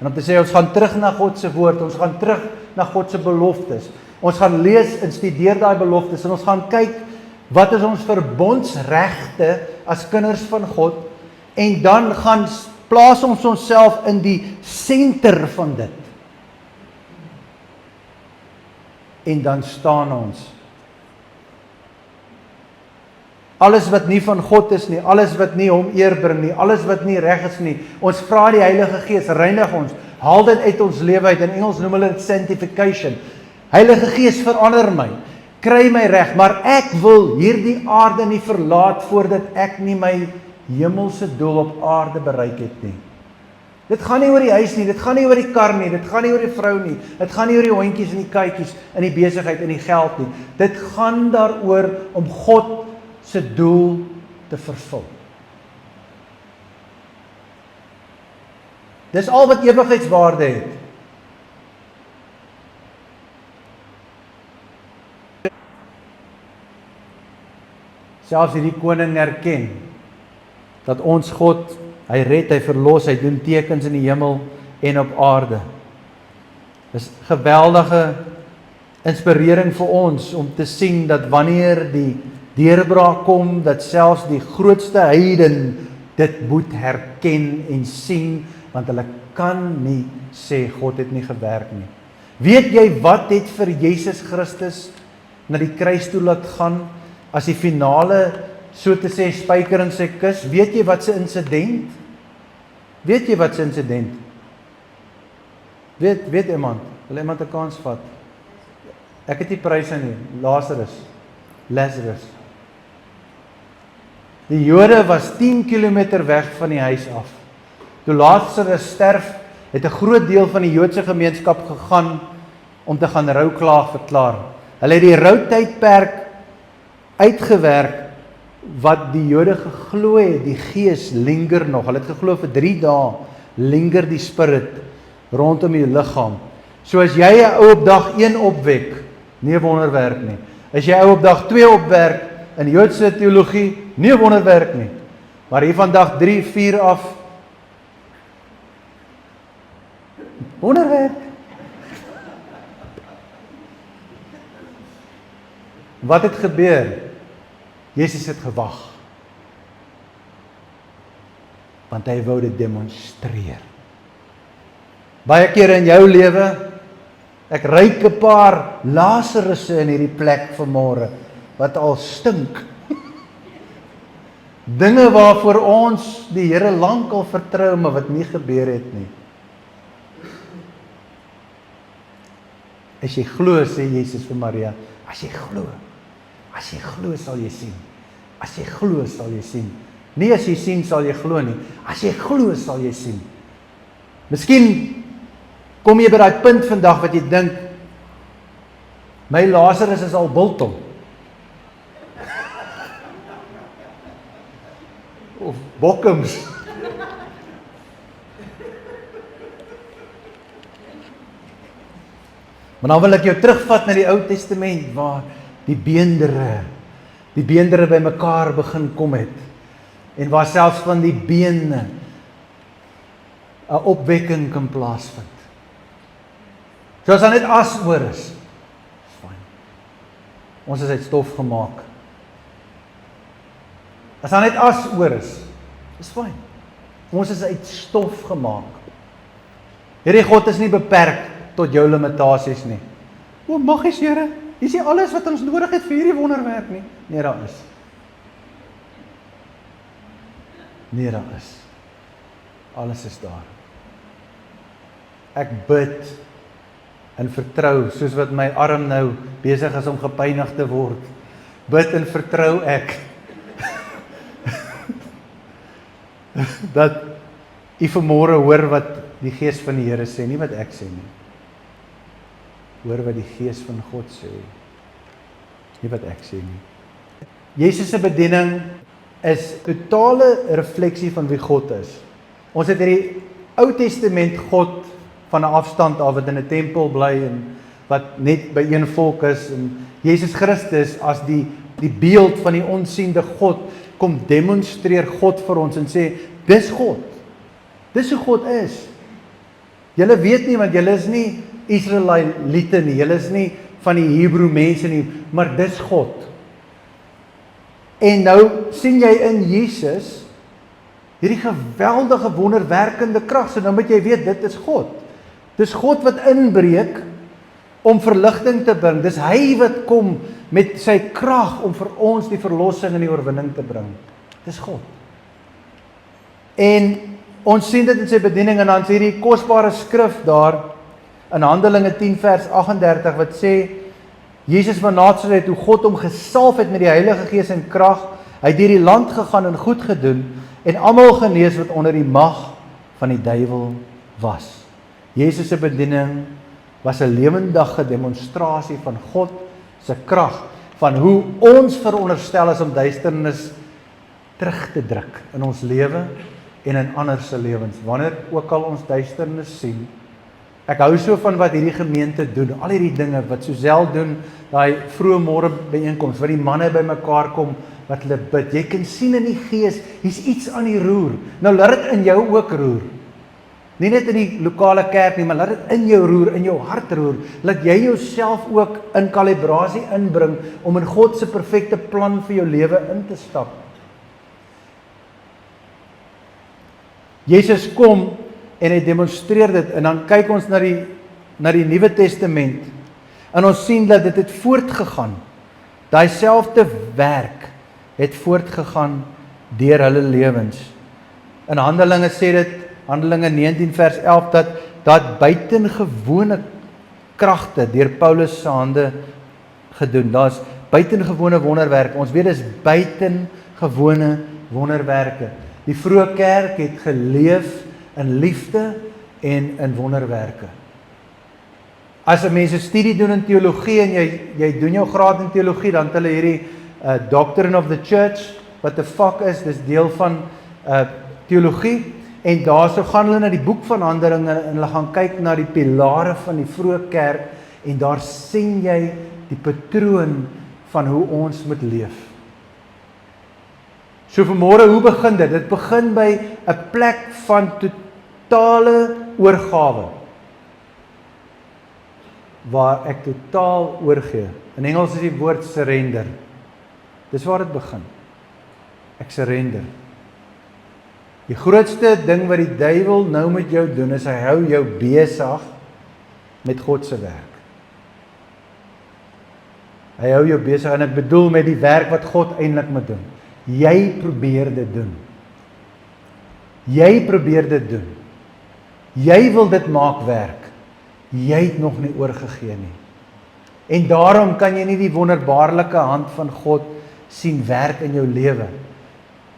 En om te sê, ons gaan terug na God se woord, ons gaan terug na God se beloftes. Ons gaan lees en studeer daai beloftes en ons gaan kyk wat is ons verbondsregte as kinders van God en dan gaan plaas ons onsself in die senter van dit. En dan staan ons. Alles wat nie van God is nie, alles wat nie hom eer bring nie, alles wat nie reg is nie, ons vra die Heilige Gees, reinig ons, haal dit uit ons lewe uit, in Engels noem hulle dit sanctification. Heilige Gees, verander my, kry my reg, maar ek wil hierdie aarde nie verlaat voordat ek nie my hemelse doel op aarde bereik het nie. Dit gaan nie oor die huis nie, dit gaan nie oor die kar nie, dit gaan nie oor die vrou nie, dit gaan nie oor die hondjies en die katjies, in die besigheid en die geld nie. Dit gaan daaroor om God se doel te vervul. Dis al wat ewigheidswaarde het. Selfs hierdie koning erken dat ons God, hy red, hy verlos, hy doen tekens in die hemel en op aarde. Dis geweldige inspirering vir ons om te sien dat wanneer die deurbraak kom, dat selfs die grootste heiden dit moet herken en sien, want hulle kan nie sê God het nie gewerk nie. Weet jy wat het vir Jesus Christus na die kruis toe laat gaan, as die finale, so te sê, spyker in sy kus? Weet jy wat se insident? Weet jy wat se insident? Weet iemand? Wil iemand 'n kans vat? Ek het nie pryse nie. Lazarus. Die Jode was 10 kilometer weg van die huis af. Toe Lazarus sterf, het 'n groot deel van die Joodse gemeenskap gegaan om te gaan rouklaag verklaar. Hulle het die routydperk uitgewerk wat die Jode geglo het, die gees linger nog. Hulle het geglo vir 3 dae linger die spirit rondom die liggaam. So as jy 'n ou op dag 1 opwek, nie 'n wonderwerk nie. As jy ou op dag 2 opwerk in Joodse teologie, nie 'n wonderwerk nie. Maar hier van dag 3, 4 af, wonderwerk. Wat het gebeur? Jesus het gewag. Want hy wou dit demonstreer. Baie kere in jou lewe, ek ruik 'n paar Lasarusse in hierdie plek vanmôre, wat al stink. Dinge waarvoor ons die Here lankal vertrou, maar wat nie gebeur het nie. As jy glo, sê Jesus vir Maria, as jy glo sal jy sien. As jy glo sal jy sien. Nie as jy sien sal jy glo nie. As jy glo sal jy sien. Miskien kom jy by daai punt vandag wat jy dink, my Lazarus is al biltong. Of bokkums. Maar dan wil ek jou terugvat na die Ou Testament waar die beendere by mekaar begin kom het. En waar selfs van die bene 'n opwekking kan plaasvind. So as daar net as oor is fyn. Ons is uit stof gemaak. As daar net as oor is fyn. Ons is uit stof gemaak. Hierdie God is nie beperk tot jou limitasies nie. O, magies Here, hier is nie alles wat ons nodig het vir hierdie wonderwerk nie. Nee, daar is. Nee, daar is. Alles is daar. Ek bid en vertrou, soos wat my arm nou besig is om gepynig te word. Bid en vertrou ek dat u vanmôre hoor wat die Gees van die Here sê, nie wat ek sê nie. Hoor wat die Gees van God sê, nie wat ek sê nie. Jesus se bediening is totale refleksie van wie God is. Ons het hierdie Ou Testament God van 'n afstand af wat in 'n tempel bly en wat net by een volk is, en Jesus Christus as die beeld van die onsiende God kom demonstreer God vir ons en sê, dis God. Dis hoe God is. Julle weet nie, want julle is nie Israeliete nie, julle is nie van die Hebreë mense nie, maar dis God. En nou sien jy in Jesus hierdie geweldige wonderwerkende krag. So nou moet jy weet, dit is God. Dis God wat inbreek om verligting te bring. Dis hy wat kom met sy krag om vir ons die verlossing en die oorwinning te bring. Dis God. En ons sien dit in sy bediening, en dan is hierdie kosbare skrif daar in Handelinge 10 vers 38 wat sê, Jesus van Nasaret, hoe God hom gesalf het met die Heilige Gees en krag, hy het deur die land gegaan en goed gedoen, en almal genees wat onder die mag van die duiwel was. Jesus se bediening was 'n lewendige demonstrasie van God se krag, van hoe ons veronderstel is om duisternis terug te druk in ons lewe en in ander se lewens. Wanneer ook al ons duisternis sien, ek hou so van wat hierdie gemeente doen, al hierdie dinge wat Suzelle doen, daai vroeë môre byeenkoms, waar die manne bymekaar kom, wat hulle bid. Jy kan sien in die gees, hier's iets aan die roer. Nou laat dit in jou ook roer. Nie net in die lokale kerk nie, maar laat dit in jou roer, in jou hart roer. Laat jy jouself ook in kalibrasie inbring om in God se perfekte plan vir jou lewe in te stap. Jesus kom en hy demonstreer dit, en dan kyk ons na die Nuwe Testament, en ons sien dat dit het voortgegaan. Daai selfde werk het voortgegaan deur hulle lewens. In Handelinge sê dit, Handelinge 19 vers 11, dat buitengewone kragte deur Paulus se hande gedoen. Daar's buitengewone wonderwerke. Ons weet dis buitengewone wonderwerke. Die vroeë kerk het geleef in liefde en in wonderwerke. As 'n mens 'n studie doen in teologie en jy doen jou graad in teologie, dan het hulle hierdie Doctrine of the Church, wat 'n vak is, dis deel van teologie, en daarso gaan hulle na die boek van Handelinge en hulle gaan kyk na die pilare van die vroeë kerk, en daar sien jy die patroon van hoe ons moet leef. So vanmôre, hoe begin dit? Dit begin by 'n plek van totale oorgawe, waar ek totaal oorgee. In Engels is die woord surrender. Dis waar dit begin. Ek surrender. Die grootste ding wat die duiwel nou met jou doen, is hy hou jou besig met God se werk. Hy hou jou besig, en ek bedoel met die werk wat God eintlik moet doen. Jy probeer dit doen. Jy probeer dit doen. Jy wil dit maak werk. Jy het nog nie oorgegee nie. En daarom kan jy nie die wonderbaarlike hand van God sien werk in jou lewe,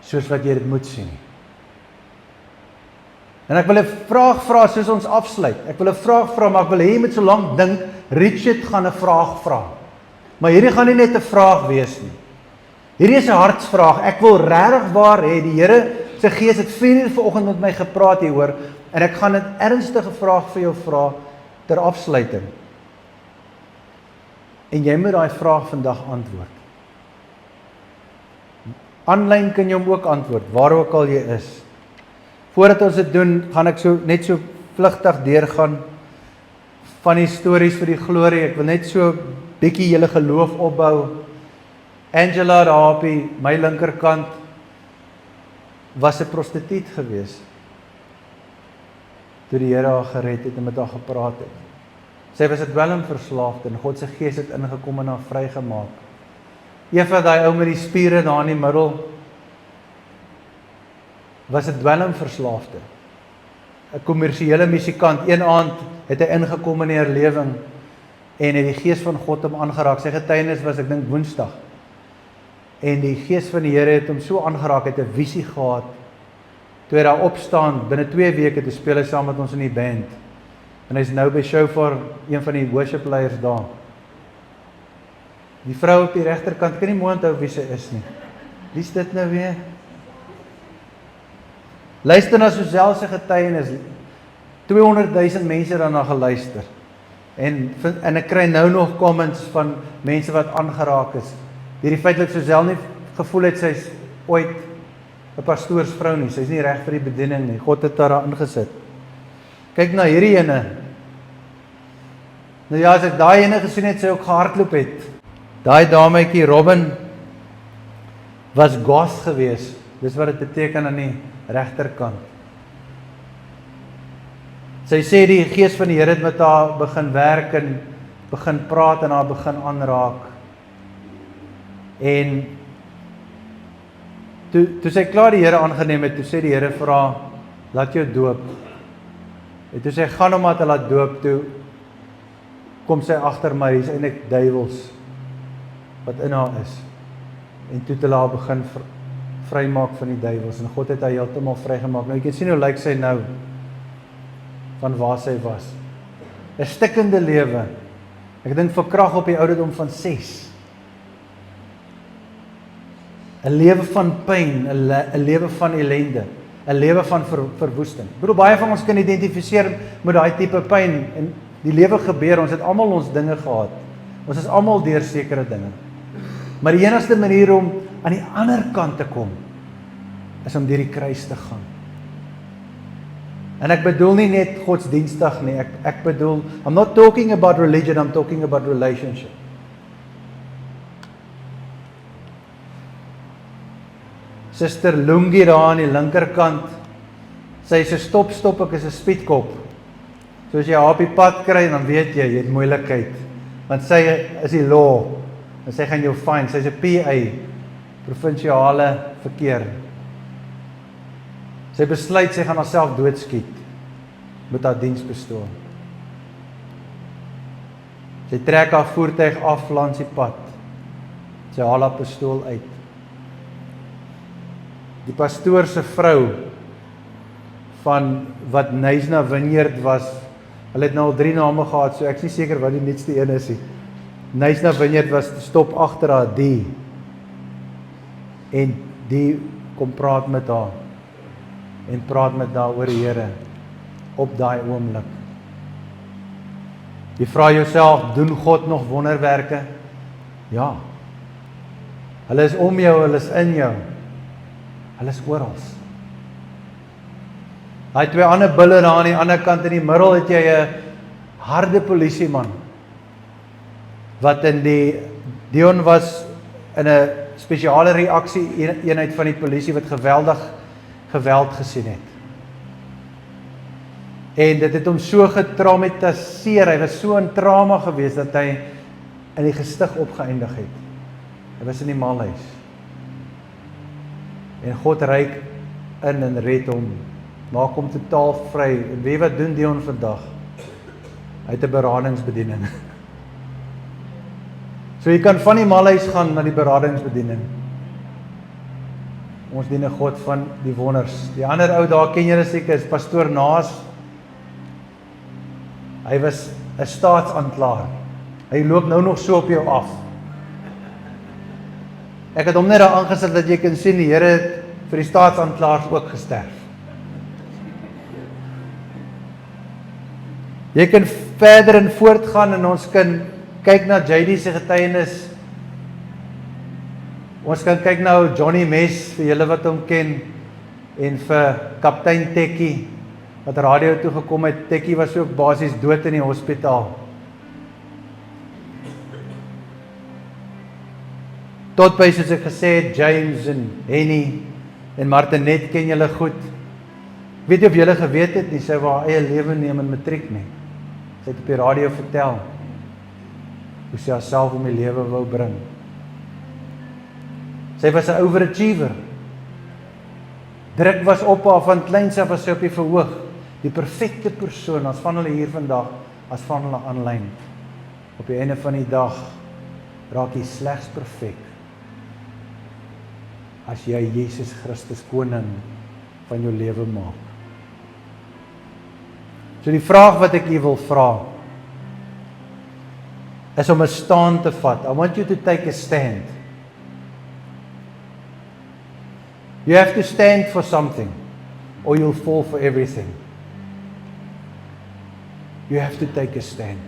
soos wat jy dit moet sien nie. En ek wil 'n vraag vra soos ons afsluit. Ek wil 'n vraag vra, maar ek wil hê jy moet so lank dink. Richard gaan 'n vraag vra. Maar hierdie gaan nie net 'n vraag wees nie. Hierdie is 'n hartsvraag. Ek wil regtig waar hê die Here se Gees het 4 uur vanoggend met my gepraat hieroor, en ek gaan 'n ernstige vraag vir jou vra ter afsluiting. En jy moet daai vraag vandag antwoord. Aanlyn kan jy hom ook antwoord, waar ook al jy is. Voordat ons dit doen, gaan ek net so vlugtig deurgaan van die stories vir die glorie. Ek wil net so bietjie julle geloof opbou. Angela daar op my linkerkant was 'n prostituut gewees, toe die Here haar gered het en met haar gepraat het. Sy was 'n dwelmverslaafde, en God se Gees het ingekom en haar vrygemaak. Eva, daai ou met die spiere daar in die middel, was 'n dwelmverslaafde, 'n kommersiële musikant. Een aand het hy ingekom in die herlewing en het die Gees van God hom aangeraak. Sy getuienis was, ek dink, Woensdag. En die Gees van die Here het hom so aangeraak, het 'n visie gehad. Toe hy daar opstaan, binne 2 weke te speel hy saam met ons in die band. En hy's nou by Shofar, een van die worship leiers daar. Die vrou op die regterkant, kan nie mooi onthou wie sy is nie. Wie is dit nou weer? Luister na Suzelle se getuienis. 200,000 mense daarna geluister. En ek kry nou nog comments van mense wat aangeraak is. Hierdie feit dat Suzelle nie gevoel het sy's ooit 'n pastoorsvrou nie, sy's nie reg vir die bediening nie. God het haar ingesit. Kyk na hierdie ene. Nou ja, as ek daai ene gesien het, sy ook gehardloop het. Daai dametjie Robin was goth gewees. Dis wat dit beteken aan die regterkant. Sy sê die gees van die Here het met haar begin werk en begin praat en haar begin aanraak. En toe sy klaar die Here aangeneem het, toe sê die Here vir haar, laat jou doop. En toe sy gaan om haar te laat doop, toe kom sy agter my, hier is eintlik duiwels wat in haar is. En toe het hulle haar begin vrymaak van die duiwels, en God het haar heeltemal vrygemaak. Nou, jy kan sien hoe lyk sy nou, van waar sy was. 'n Stikkende lewe. Ek dink vir krag op die ouderdom van 6. 'n lewe van pyn, 'n lewe van ellende, 'n lewe van verwoesting. Ek bedoel, baie van ons kan identifiseer met daai tipe pyn, en die lewe gebeur, ons het almal ons dinge gehad. Ons is almal deur sekere dinge. Maar die enigste manier om aan die ander kant te kom, is om deur die kruis te gaan. En ek bedoel nie net godsdienstig nie, ek bedoel, I'm not talking about religion, I'm talking about relationship. Suster Lungi daar aan die linkerkant, sy is 'n stop, ek is 'n speedkop. So as jy haar op die pad kry, dan weet jy het moeilikheid, want sy is die law, en sy gaan jou fine, sy is 'n PA, provinsiale verkeer. Sy besluit, sy gaan haarself doodskiet, met haar dienspistool. Sy trek haar voertuig af langs die pad, sy haal haar pistool uit. Die pastoor se vrou, van wat Knysna Vineyard was, hulle het nou al 3 name gehad, so ek is nie seker wat die nuutste een is nie. Knysna Vineyard was stop agter haar, en die kom praat met haar, en praat met haar oor die Here, op daai oomblik. Jy vra jouself, doen God nog wonderwerke? Ja. Hulle is om jou, hulle is in jou. Hulle is oral. Daai 2 ander bulle daar aan die ander kant, in die middel het jy 'n harde polisieman, wat in Dion was in 'n spesiale reaksie eenheid van die polisie, wat geweldig geweld gesien het. En dit het hom so getraumatiseer, hy was so in trauma gewees, dat hy in die gestig opgeëindig het. Hy was in die malhuis. En God reik in en red hom, maak hom totaal vry. En weet wat doen Dion vandag? Hy het 'n beradingsbediening. So jy kan van die malhuis gaan na die beradingsbediening. Ons dien 'n God van die wonders. Die ander ou daar, ken julle seker, is pastoor Naas. Hy was 'n staatsaanklaer. Hy loop nou nog so op jou af. Ek het hom net daar aangesit dat jy kan sien, die Here het vir die staatsaanklaers ook gesterf. Jy kan verder en voortgaan, en ons kan kyk na JD se getuienis. Ons kan kyk na Johnny Mes, vir julle wat hom ken, en vir kaptein Tekkie, wat radio toe gekom het. Tekkie was ook basies dood in die hospitaal. Tot by, soos ek gesê het, James en Henny en Martinet ken julle goed. Weet jy of julle geweet het nie, sy wou haar eie lewe neem in matriek nie. Sy het op die radio vertel hoe sy haarself om die lewe wou bring. Sy was 'n overachiever. Druk was op haar, van kleins af was sy op die verhoog. Die perfekte persoon, as van hulle hier vandag, as van hulle aanlyn. Op die einde van die dag raak jy slegs perfek as jy Jesus Christus koning van jou lewe maak. So die vraag wat ek hier wil vra, is om 'n stand te vat. I want you to take a stand. You have to stand for something, or you'll fall for everything. You have to take a stand.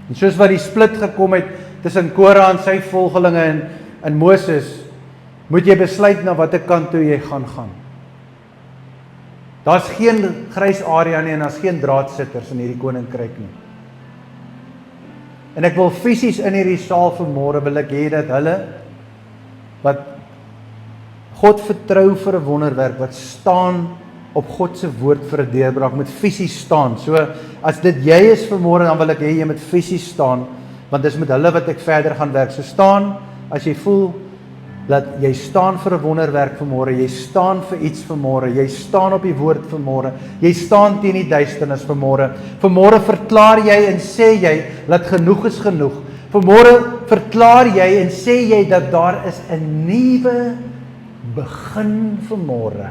En soos wat die split gekom het tussen Korah en sy volgelinge en Moses, moet jy besluit na watter kant toe jy gaan. Daar's geen grys area nie en daar's geen draadsitters in hierdie koninkryk nie. En ek wil fisies in hierdie saal vanmôre wil ek hê dat hulle wat God vertrou vir 'n wonderwerk, wat staan op God se woord vir 'n deurbraak, moet fisies staan. So as dit jy is vanmôre, dan wil ek hê jy moet fisies staan, want dis met hulle wat ek verder gaan werk. So staan as jy voel dat jy staan vir 'n wonderwerk vanmôre, jy staan vir iets vanmôre, jy staan op die woord vanmôre, jy staan teen die duisternis vanmôre. Vanmôre verklaar jy en sê jy dat genoeg is genoeg. Vanmôre verklaar jy en sê jy dat daar is 'n nuwe begin vanmôre.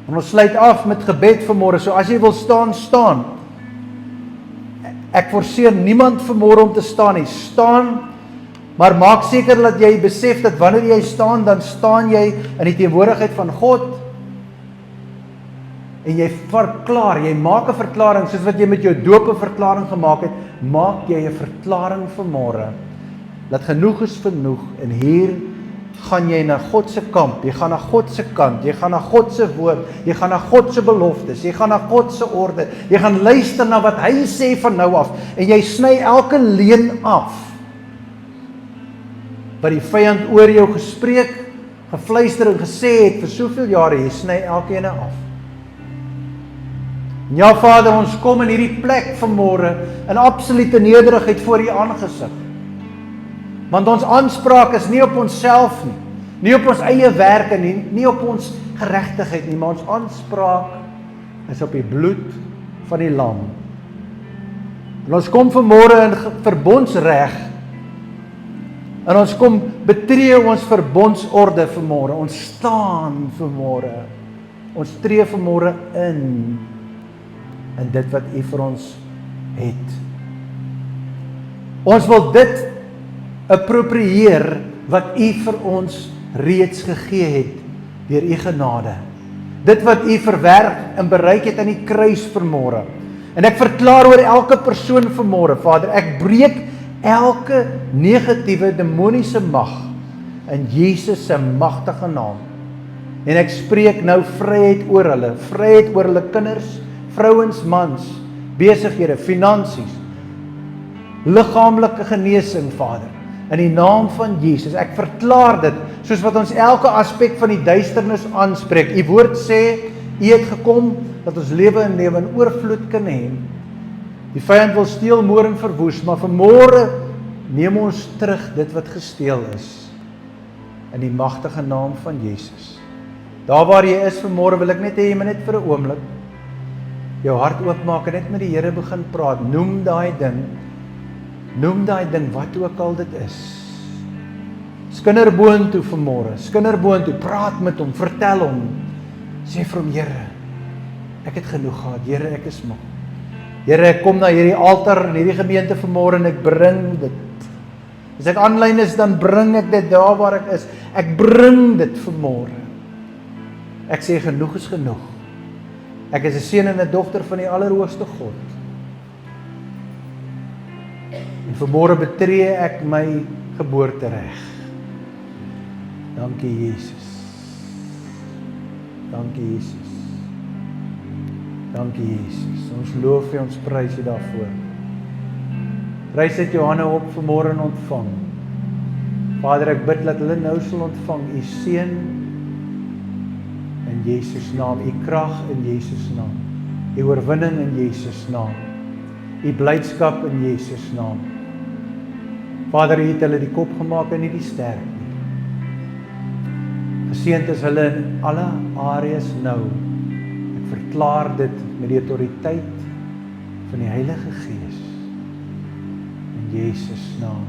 En ons sluit af met gebed vanmôre. So as jy wil staan, staan. Ek forceer niemand vanmôre om te staan nie. Staan. Maar maak seker dat jy besef dat wanneer jy staan, dan staan jy in die teenwoordigheid van God. En jy verklaar, jy maak 'n verklaring, soos wat jy met jou doop 'n verklaring gemaak het, maak jy 'n verklaring vanmôre, dat genoeg is genoeg, en hier gaan jy na God se kamp, jy gaan na God se kant, jy gaan na God se woord, jy gaan na God se beloftes, jy gaan na God se orde, jy gaan luister na wat hy sê van nou af, en jy sny elke leuen af, wat die vyand oor jou gespreek, gefluister en gesê het vir soveel jare, jy sny elkeen af. En ja Vader, ons kom in hierdie plek vanmôre in absolute nederigheid voor U aangesig. Want ons aanspraak is nie op onsself nie, nie op ons eie werke nie, nie op ons geregtigheid nie, maar ons aanspraak is op die bloed van die lam. En ons kom vanmôre in verbondsreg, en ons kom betree ons verbondsorde vanmôre, ons staan vanmôre, ons tree vanmôre in dit wat U vir ons het. Ons wil dit approprieer wat U vir ons reeds gegee het deur U genade. Dit wat U verwerk en bereik het aan die kruis vanmôre. En ek verklaar oor elke persoon vanmôre, Vader, ek breek elke negatiewe demoniese mag in Jesus se magtige naam. En ek spreek nou vryheid oor hulle kinders, vrouens, mans, besighede, finansies, liggaamlike genesing, Vader, in die naam van Jesus. Ek verklaar dit, soos wat ons elke aspek van die duisternis aanspreek. U woord sê, U het gekom, dat ons lewe en lewe in oorvloed kan hê. Die vyand wil steel, moord en verwoes, maar vanmôre neem ons terug dit wat gesteel is, in die magtige naam van Jesus. Daar waar jy is vanmôre, wil ek net hê jy moet net vir 'n oomblik jou hart oopmaak en net met die Here begin praat. Noem daai ding wat ook al dit is. Skinder boontoe vanmôre, skinder boontoe, praat met hom, vertel hom, sê vir hom, Here, ek het genoeg gehad, Here, ek is moeg. Here, ek kom na hierdie altaar in hierdie gemeente vanmôre en ek bring dit. As ek aanlyn is, dan bring ek dit daar waar ek is. Ek bring dit vanmôre. Ek sê genoeg is genoeg. Ek is 'n seun en 'n dogter van die Allerhoogste God. En vanmôre betree ek my geboortereg. Dankie Jesus. Dankie Jesus. Dankie Jesus. Ons loof U, ons prys U daarvoor. Rys uit jou hande op vanmôre en ontvang. Vader, ek bid dat hulle nou sal ontvang U seën in Jesus naam, U krag in Jesus naam, U oorwinning in Jesus naam, U blydskap in Jesus naam. Vader, U het hulle die kop gemaak en nie die sterk nie. Geseënd is hulle in alle areas nou. Ek verklaar dit met die autoriteit van die Heilige Gees in Jesus naam.